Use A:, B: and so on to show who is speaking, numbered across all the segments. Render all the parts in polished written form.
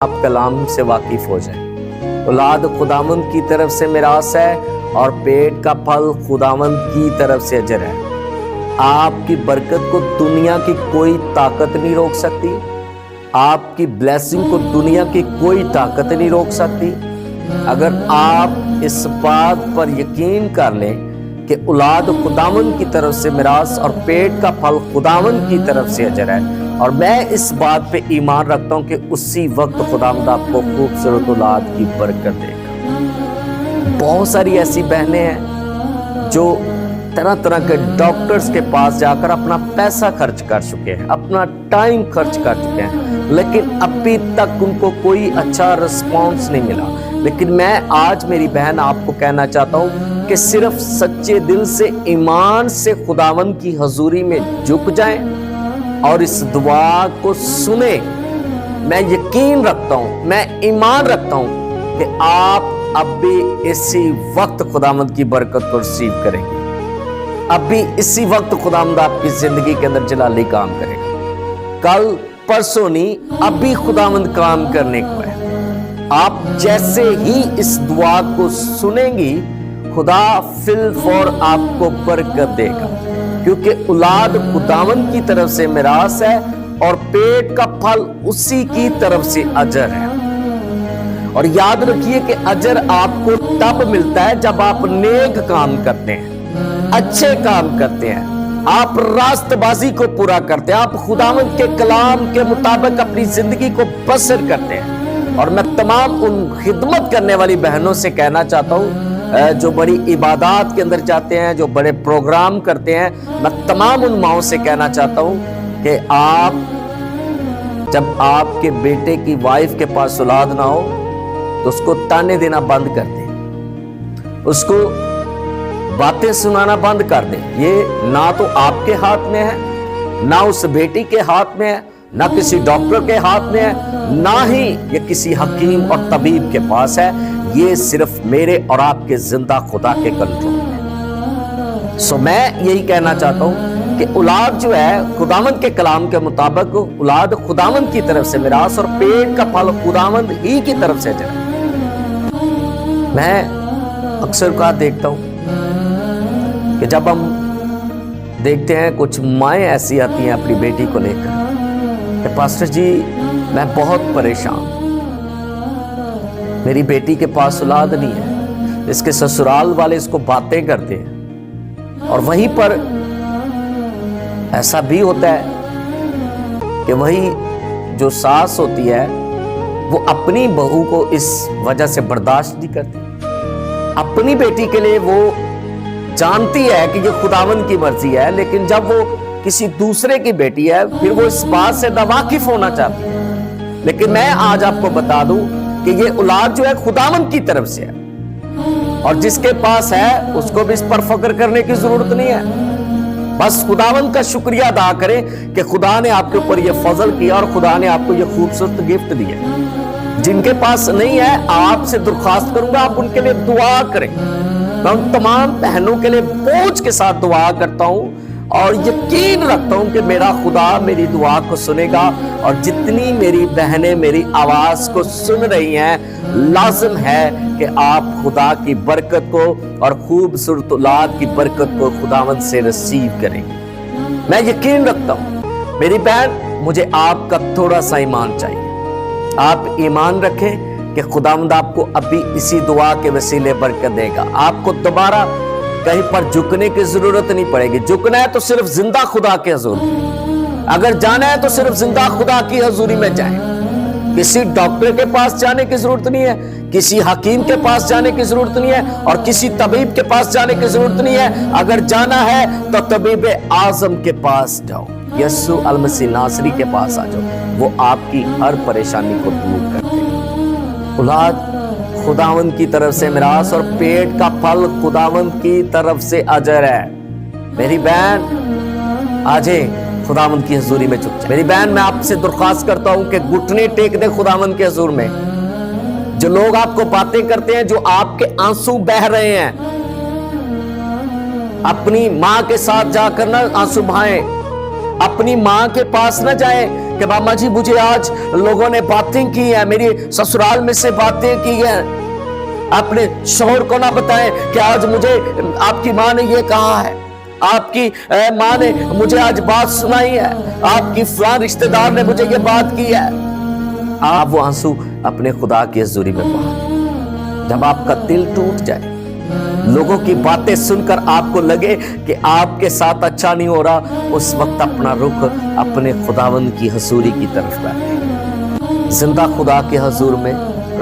A: آپ کلام سے واقف ہو جائیں۔ اولاد خداوند کی طرف سے میراث ہے اور پیٹ کا پھل خداوند کی طرف سے اجر ہے۔ آپ کی برکت کو دنیا کی کوئی طاقت نہیں روک سکتی، آپ کی بلیسنگ کو دنیا کی کوئی طاقت نہیں روک سکتی۔ اگر آپ اس بات پر یقین کر لیں کہ اولاد خداوند کی طرف سے میراث اور پیٹ کا پھل خداوند کی طرف سے اجر ہے، اور میں اس بات پہ ایمان رکھتا ہوں کہ اسی وقت خداوند آپ کو خوبصورت اولاد کی برکت دے گا۔ بہت ساری ایسی بہنیں ہیں جو طرح طرح کے ڈاکٹرز کے پاس جا کر اپنا پیسہ خرچ کر چکے ہیں، اپنا ٹائم خرچ کر چکے ہیں، لیکن ابھی تک ان کو کوئی اچھا رسپانس نہیں ملا۔ لیکن میں آج میری بہن آپ کو کہنا چاہتا ہوں کہ صرف سچے دل سے ایمان سے خداوند کی حضوری میں جھک جائیں اور اس دعا کو سنیں۔ میں یقین رکھتا ہوں، میں ایمان رکھتا ہوں کہ آپ اب بھی اسی وقت خداوند کی برکت کو ریسیو کریں گے۔ اب بھی اسی وقت خداوند آپ کی زندگی کے اندر جلالی کام کرے گا۔ کل پرسوں نہیں، اب بھی خداوند کام کرنے کو ہے۔ آپ جیسے ہی اس دعا کو سنیں گی، خدا فل فور آپ کو برکت دے گا، کیونکہ اولاد خداوند کی طرف سے میراث ہے اور پیٹ کا پھل اسی کی طرف سے اجر ہے۔ اور یاد رکھیے کہ اجر آپ کو تب ملتا ہے جب آپ نیک کام کرتے ہیں، اچھے کام کرتے ہیں، آپ راست بازی کو پورا کرتے ہیں، آپ خداوند کے کلام کے مطابق اپنی زندگی کو بسر کرتے ہیں۔ اور میں تمام ان خدمت کرنے والی بہنوں سے کہنا چاہتا ہوں جو بڑی عبادات کے اندر جاتے ہیں، جو بڑے پروگرام کرتے ہیں، میں تمام ان ماؤں سے کہنا چاہتا ہوں کہ آپ جب آپ کے بیٹے کی وائف کے پاس اولاد نہ ہو تو اس کو تانے دینا بند کر دیں، اس کو باتیں سنانا بند کر دیں۔ یہ نہ تو آپ کے ہاتھ میں ہے، نہ اس بیٹی کے ہاتھ میں ہے، نہ کسی ڈاکٹر کے ہاتھ میں ہے، نہ ہی یہ کسی حکیم اور طبیب کے پاس ہے۔ یہ صرف میرے اور آپ کے زندہ خدا کے کنٹرول میں۔ سو میں یہی کہنا چاہتا ہوں کہ اولاد جو ہے خداوند کے کلام کے مطابق اولاد خداوند کی طرف سے میراث اور پیٹ کا پھل خداوند ہی کی طرف سے جائے۔ میں اکثر اوقات دیکھتا ہوں کہ جب ہم دیکھتے ہیں کچھ مائیں ایسی آتی ہیں اپنی بیٹی کو لے کر کہ پاسٹر جی میں بہت پریشان ہوں، میری بیٹی کے پاس اولاد نہیں ہے، اس کے سسرال والے اس کو باتیں کرتے ہیں۔ اور وہیں پر ایسا بھی ہوتا ہے کہ وہی جو ساس ہوتی ہے وہ اپنی بہو کو اس وجہ سے برداشت نہیں کرتی، اپنی بیٹی کے لیے وہ جانتی ہے کہ یہ خداوند کی مرضی ہے، لیکن جب وہ کسی دوسرے کی بیٹی ہے پھر وہ اس بات سے ناواقف ہونا چاہتی ہے۔ لیکن میں آج آپ کو بتا دوں کہ یہ اولاد جو ہے خداوند کی طرف سے ہے، اور جس کے پاس ہے اس کو بھی اس پر فخر کرنے کی ضرورت نہیں ہے۔ بس خداوند کا شکریہ ادا کریں کہ خدا نے آپ کے اوپر یہ فضل کیا اور خدا نے آپ کو یہ خوبصورت گفٹ دی ہے۔ جن کے پاس نہیں ہے آپ سے درخواست کروں گا آپ ان کے لیے دعا کریں۔ میں ان تمام بہنوں کے لیے بوجھ کے ساتھ دعا کرتا ہوں اور یقین رکھتا ہوں کہ میرا خدا میری دعا کو سنے گا، اور جتنی میری بہنیں میری آواز کو سن رہی ہیں لازم ہے کہ آپ خدا کی برکت کو اور خوبصورت اولاد کی برکت کو خداوند سے ریسیو کریں گے۔ میں یقین رکھتا ہوں میری بہن، مجھے آپ کا تھوڑا سا ایمان چاہیے۔ آپ ایمان رکھیں کہ خداوند آپ کو ابھی اسی دعا کے وسیلے برکت دے گا۔ آپ کو دوبارہ کہیں پر جھکنے کی ضرورت نہیں پڑے گی۔ جھکنا ہے تو صرف زندہ خدا کے حضور میں، اگر جانا ہے تو صرف زندہ خدا کی حضوری میں جائیں۔ کسی ڈاکٹر کے پاس جانے کی ضرورت نہیں ہے، کسی حکیم کے پاس جانے کی ضرورت نہیں ہے، اور کسی طبیب کے پاس جانے کی ضرورت نہیں ہے۔ اگر جانا ہے تو طبیب اعظم کے پاس جاؤ، یسوع المسیح ناصری کے پاس آ جاؤ، وہ آپ کی ہر پریشانی کو دور کرتے ہیں۔ اولاد خداوند کی طرف سے میراث اور پیٹ کا پھل خداوند کی طرف سے اجر ہے۔ میری بہن آج خداوند کی حضوری میں جھک جائے۔ میری بہن میں آپ سے درخواست کرتا ہوں کہ گھٹنے ٹیک دیں خداوند کے حضور میں۔ جو لوگ آپ کو باتیں کرتے ہیں، جو آپ کے آنسو بہ رہے ہیں، اپنی ماں کے ساتھ جا کر نہ آنسو بہائیں، اپنی ماں کے پاس نہ جائیں कि मामा जी मुझे आज लोगों ने बातें की हैं, मेरी ससुराल में से बातें की हैं, अपने शौहर को ना बताएं कि आज मुझे आपकी माँ ने ये कहा है, आपकी माँ ने मुझे आज बात सुनाई है, आपकी फलां रिश्तेदार ने मुझे ये बात की है। आप वो आंसू अपने खुदा की हजूरी में बहाएं। जब आपका दिल टूट जाए, लोगों की बातें सुनकर आपको लगे कि आपके साथ अच्छा नहीं हो रहा, उस वक्त अपना रुख अपने खुदावंद की हजूरी की तरफ करें। जिंदा खुदा के हजूर में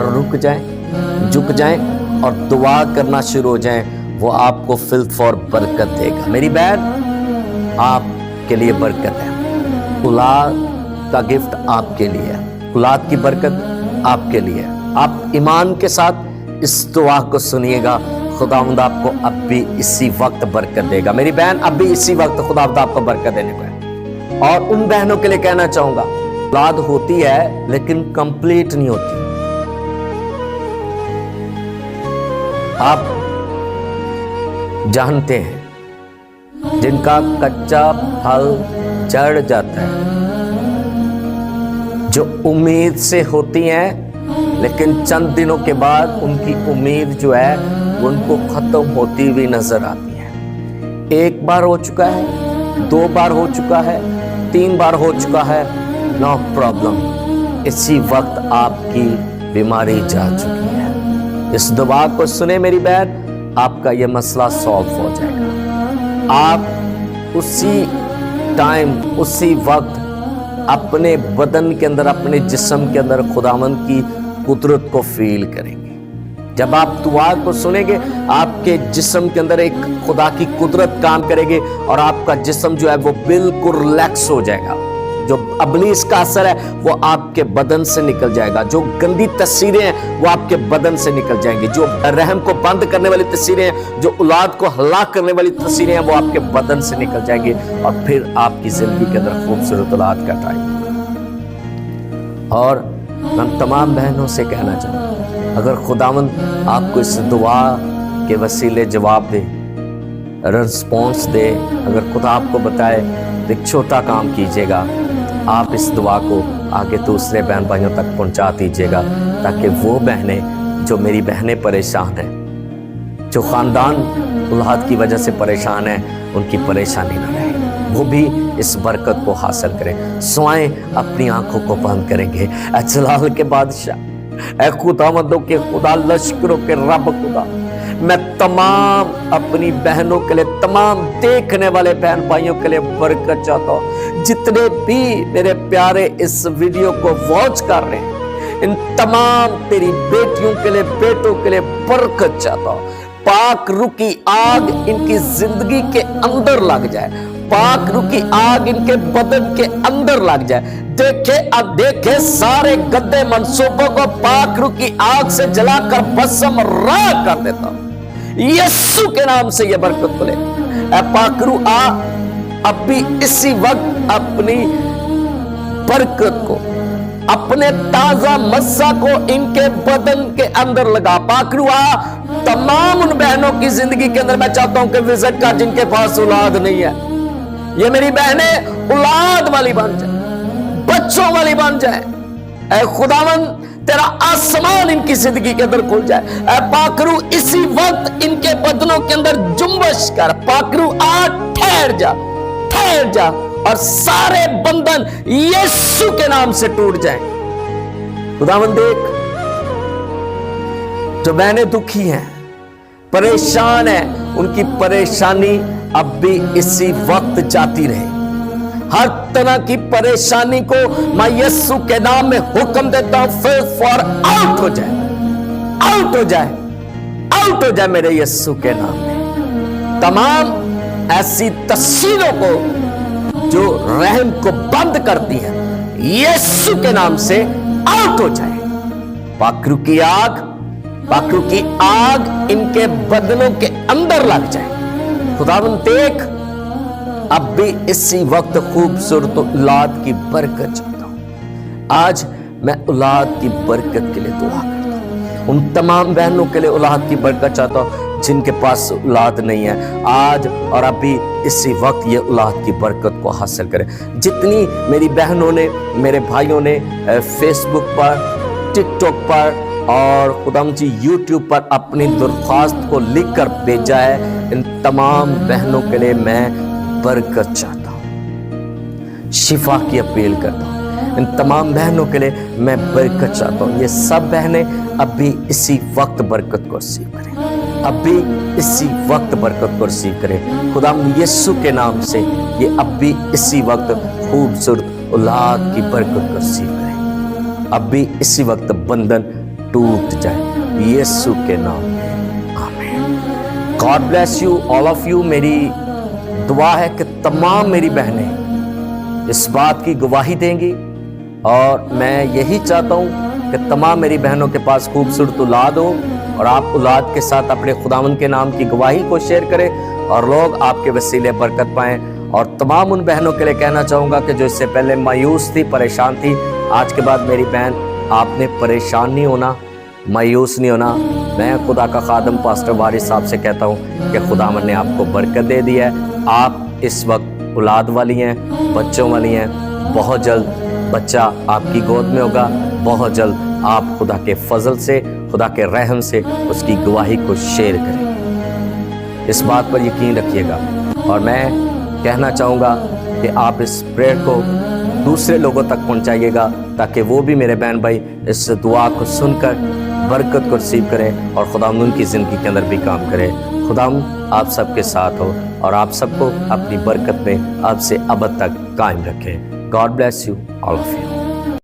A: रुक जाएं, झुक जाएं और दुआ करना शुरू हो जाएं। वो आपको फिल्थ और बरकत देगा। मेरी बहन, आपके लिए बरकत है। औलाद का गिफ्ट आपके लिए है, औलाद की बरकत आपके लिए है। आप ईमान के साथ इस दुआ को सुनिएगा, खुदावंद आपको अब भी इसी वक्त बरकत देगा। मेरी बहन, अब भी इसी वक्त खुदावंद आपको बरकत देने को है। और उन बहनों के लिए कहना चाहूंगा, औलाद होती है लेकिन कंप्लीट नहीं होती। आप जानते हैं जिनका कच्चा फल झड़ जाता है, जो उम्मीद से होती हैं लेकिन चंद दिनों के बाद उनकी उम्मीद जो है वो उनको खत्म होती हुई नजर आती है। एक बार हो चुका है, 2 बार हो चुका है, 3 बार हो चुका है, नो प्रॉब्लम, इसी वक्त आपकी बीमारी जा चुकी है। इस दुआ को सुने मेरी बहन, आपका यह मसला सॉल्व हो जाएगा। आप उसी टाइम, उसी वक्त अपने बदन के अंदर, अपने जिस्म के अंदर खुदावंद की कुदरत को फील करेंगे। जब आप दुआ को सुनेंगे, आपके जिस्म के अंदर एक खुदा की कुदरत काम करेगी और आपका जिस्म जो है वो बिल्कुल रिलैक्स हो जाएगा। जो अबलीस का असर है वो आपके बदन से निकल जाएगा। जो गंदी तस्वीरें हैं वो आपके बदन से निकल जाएंगी। जो रहम को बंद करने वाली तस्वीरें हैं, जो औलाद को हलाक करने वाली तस्वीरें हैं, वो आपके बदन से निकल जाएंगी और फिर आपकी जिंदगी के अंदर खूबसूरत औलाद का टाइम होगा। और मैं तमाम बहनों से कहना चाहूँगा, अगर खुदावंद आपको इस दुआ के वसीले जवाब दे, रिस्पॉन्स दे, अगर खुदा आपको बताए, एक छोटा काम कीजिएगा, आप इस दुआ को आगे दूसरे बहन भाइयों तक पहुंचा दीजिएगा, ताकि वो बहनें जो मेरी बहनें परेशान हैं, जो खानदान औलाद की वजह से परेशान हैं, उनकी परेशानी ना रहे, वो भी इस बरकत को हासिल करें। स्वाएं अपनी आंखों को बंद करेंगे। जलाल के बादशाह, ऐ खुदावंदों के खुदा, लश्करों के रब खुदा, मैं तमाम अपनी बहनों के लिए, तमाम देखने वाले बहन भाइयों के लिए बरकत चाहता हूँ। जितने भी मेरे प्यारे इस वीडियो को वॉच कर रहे हैं, इन तमाम तेरी बेटियों के लिए, बेटों के लिए बरकत चाहता हूँ। पाक रूह की आग इनकी जिंदगी के अंदर लग जाए, पाक रूह की आग इनके बदन के अंदर लग जाए। देखे अब देखे सारे गंदे मंसूबों को पाक रूह की आग से जलाकर भस्म राख कर देता हूं। यीशु के नाम से यह बरकत खुले। पाक रूह आ अब भी इसी वक्त अपनी बरकत को, अपने ताजा मस्सा को इनके बदन के अंदर लगा। पाक रूह आ तमाम उन बहनों की जिंदगी के अंदर मैं चाहता हूं कि विजिट कर, जिनके पास औलाद नहीं है, ये मेरी बहनें औलाद वाली बन जाए, बच्चों वाली बन जाए। ऐ खुदावंद, तेरा आसमान इनकी जिंदगी के अंदर खुल जाए। ऐ पाक रूह इसी वक्त इनके बदनों के अंदर जुम्बश कर। पाक रूह आ, ठहर जा, ठहर जा और सारे बंधन यीशु के नाम से टूट जाए। खुदावंद देख, जो बहनें दुखी हैं, परेशान हैं, उनकी परेशानी अब भी इसी वक्त जाती रहे। हर तरह की परेशानी को मैं यीशु के नाम में हुक्म देता हूं, फॉर आउट हो जाए, आउट हो जाए, आउट हो जाए मेरे यीशु के नाम में। तमाम ऐसी तस्वीरों को जो रहम को बंद करती हैं, यीशु के नाम से आउट हो जाए। पाक रूह की आग, पाक रूह की आग इनके बदनों के अंदर लग जाए। खुदावंद देख, अब भी इसी वक्त खूबसूरत औलाद की बरकत चाहता हूं। आज मैं औलाद की बरकत के लिए दुआ करता हूं। उन तमाम बहनों के लिए औलाद की बरकत चाहता हूं जिन के पास औलाद नहीं है, आज और अभी इसी वक्त ये औलाद की बरकत को हासिल करें। जितनी मेरी बहनों ने, मेरे भाइयों ने फेसबुक पर, टिकटॉक पर और खुदाम जी यूट्यूब पर अपनी दरख्वास्त को लिख कर भेजा है, इन तमाम बहनों के लिए मैं बरकत चाहता हूँ, शिफा की अपील करता हूँ। इन तमाम बहनों के लिए मैं बरकत चाहता हूँ। ये सब बहनें अभी इसी वक्त बरकत को रिसीव करें, अभी इसी वक्त बरकत को रिसीव करें। खुदाम यीशु के नाम से ये अभी इसी वक्त खूबसूरत औलाद की बरकत को रिसीव करें, अभी इसी वक्त बंधन टूट जाए यीशु के नाम में, आमीन। God bless you all of you. मेरी दुआ है कि तमाम मेरी बहनें इस बात की गवाही देंगी, और मैं यही चाहता हूँ कि तमाम मेरी बहनों के पास खूबसूरत औलाद हो, और आप औलाद के साथ अपने खुदावंद के नाम की गवाही को शेयर करें और लोग आपके वसीले बरकत पाएं। और तमाम उन बहनों के लिए कहना चाहूँगा कि जो इससे पहले मायूस थी, परेशान थी, आज के बाद मेरी बहन आपने परेशान नहीं होना, मायूस नहीं होना। मैं खुदा का खादम पास्टर वारिस साहब से कहता हूँ कि खुदावंद ने आपको बरकत दे दी है। आप इस वक्त औलाद वाली हैं, बच्चों वाली हैं। बहुत जल्द बच्चा आपकी गोद में होगा, बहुत जल्द आप खुदा के फजल से, खुदा के रहम से उसकी गवाही को शेयर करें। इस बात पर यकीन रखिएगा। और मैं कहना चाहूँगा कि आप इस प्रेयर को दूसरे लोगों तक पहुँचाइएगा, ताकि वो भी मेरे बहन भाई इस दुआ को सुनकर बरकत को रिसीव करें और खुदा उनकी ज़िंदगी के अंदर भी काम करें। खुदा आप सबके साथ हो और आप सबको अपनी बरकत में अब से अब तक कायम रखें। God bless you, all of you.